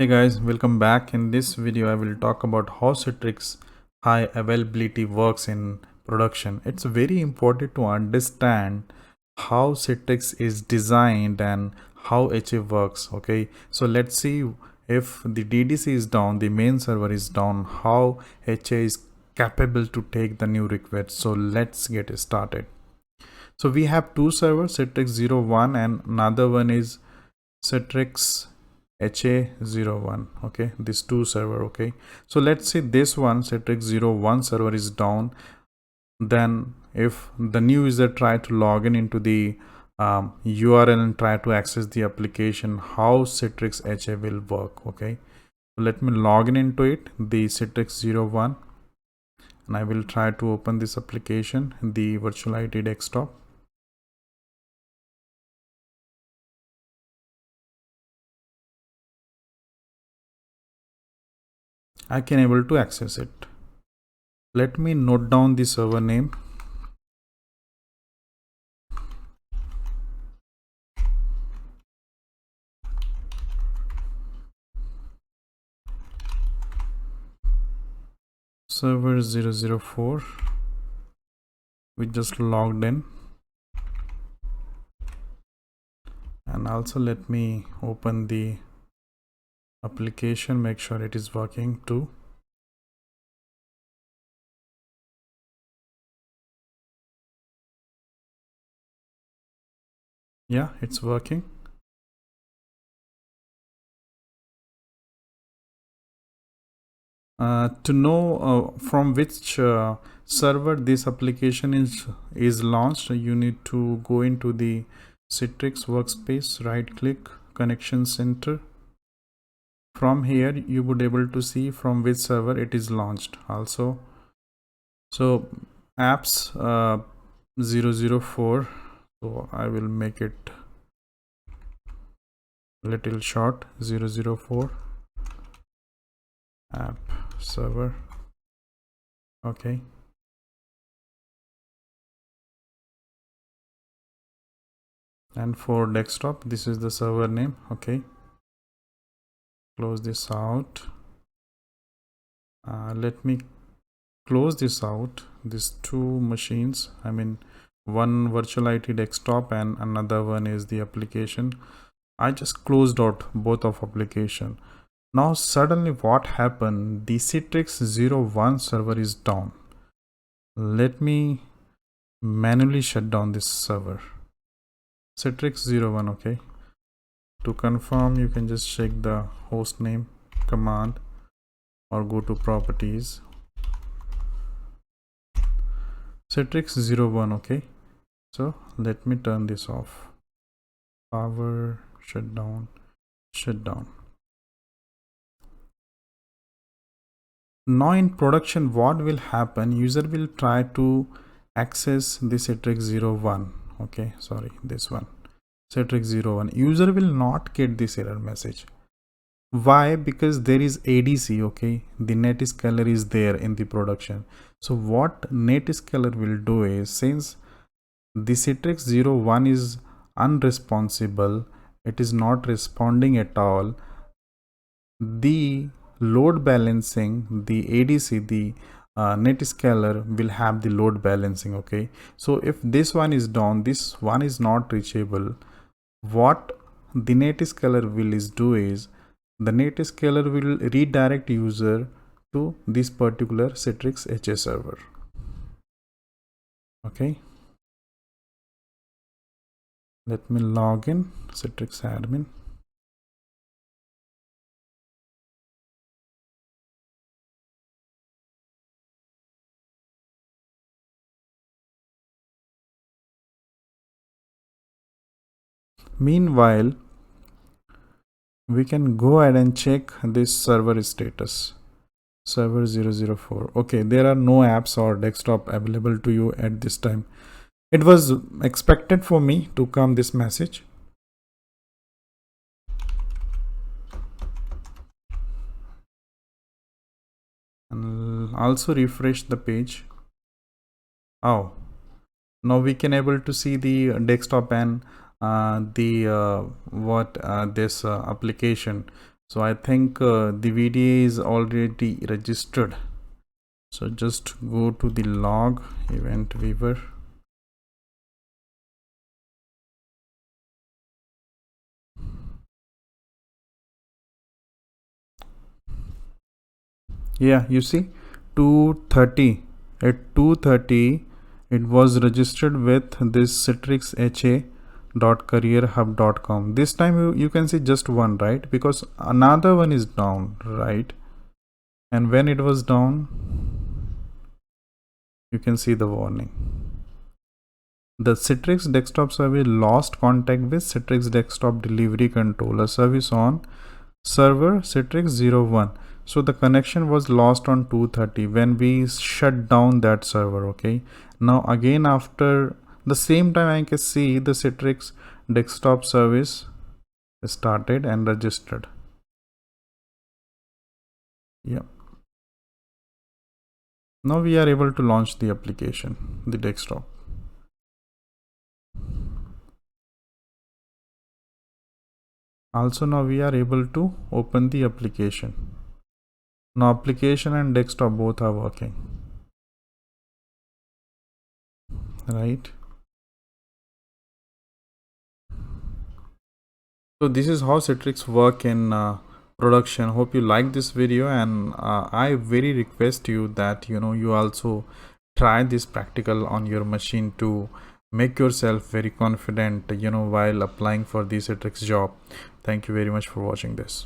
Hey guys, welcome back. In this video, I will talk about how Citrix high availability works in production. It's very important to understand how Citrix is designed and how HA works. Okay, so let's see if the DDC is down, the main server is down, how HA is capable to take the new request. So let's get started. So we have two servers, Citrix 01 and another one is Citrix HA01. Okay, this two server. Okay, so let's say this one Citrix 01 server is down. Then if the new user try to log in into the URL and try to access the application, how Citrix HA will work. Okay, so let me log in into it, the Citrix 01, and I will try to open this application, the Virtualization desktop. I can able to access it. Let me note down the server name. Server 004. We just logged in, and also let me open the application, make sure it is working too. Yeah, it's working. To know from which server this application is launched, you need to go into the Citrix workspace, right click, connection center. From here you would able to see from which server it is launched also. So apps 004, so I will make it little short, 004 app server. Okay, and for desktop this is the server name. Okay, close this out. Let me close this out, these two machines, I mean one Virtualization desktop and another one is the application. I just closed out both of application. Now suddenly what happened, the Citrix 01 server is down. Let me manually shut down this server, Citrix 01. Okay, to confirm you can just check the host name command or go to properties, Citrix 01. Okay, so let me turn this off, power shutdown. Now in production what will happen, user will try to access the Citrix 01. Okay, sorry, this one, Citrix 01. User will not get this error message. Why? Because there is ADC. Okay, the NetScaler is there in the production. So what NetScaler will do is, since the Citrix 01 is unresponsive, it is not responding at all, the load balancing, the ADC, the NetScaler will have the load balancing. Okay, so if this one is down, this one is not reachable, what the NetScaler will do is, the NetScaler will redirect user to this particular Citrix HA server. Okay, let me log in, Citrix admin. Meanwhile, we can go ahead and check this server status, server 004. Okay, there are no apps or desktop available to you at this time. It was expected for me to come this message. And also refresh the page. Oh, now we can able to see the desktop and this application. So I think the VDA is already registered. So just go to the log event viewer. Yeah, you see 2:30, at 2:30 it was registered with this Citrix ha.careerhub.com. This time you can see just one, right? Because another one is down, right? And when it was down, you can see the warning. The Citrix desktop service lost contact with Citrix desktop delivery controller service on server Citrix 01. So the connection was lost on 2:30 when we shut down that server. Okay, now again after the same time I can see the Citrix desktop service started and registered. Yeah, now we are able to launch the application, the desktop. Also now we are able to open the application. Now application and desktop both are working, right? So this is how Citrix work in production. Hope you like this video, and I very request you that you also try this practical on your machine to make yourself very confident while applying for the Citrix job. Thank you very much for watching this.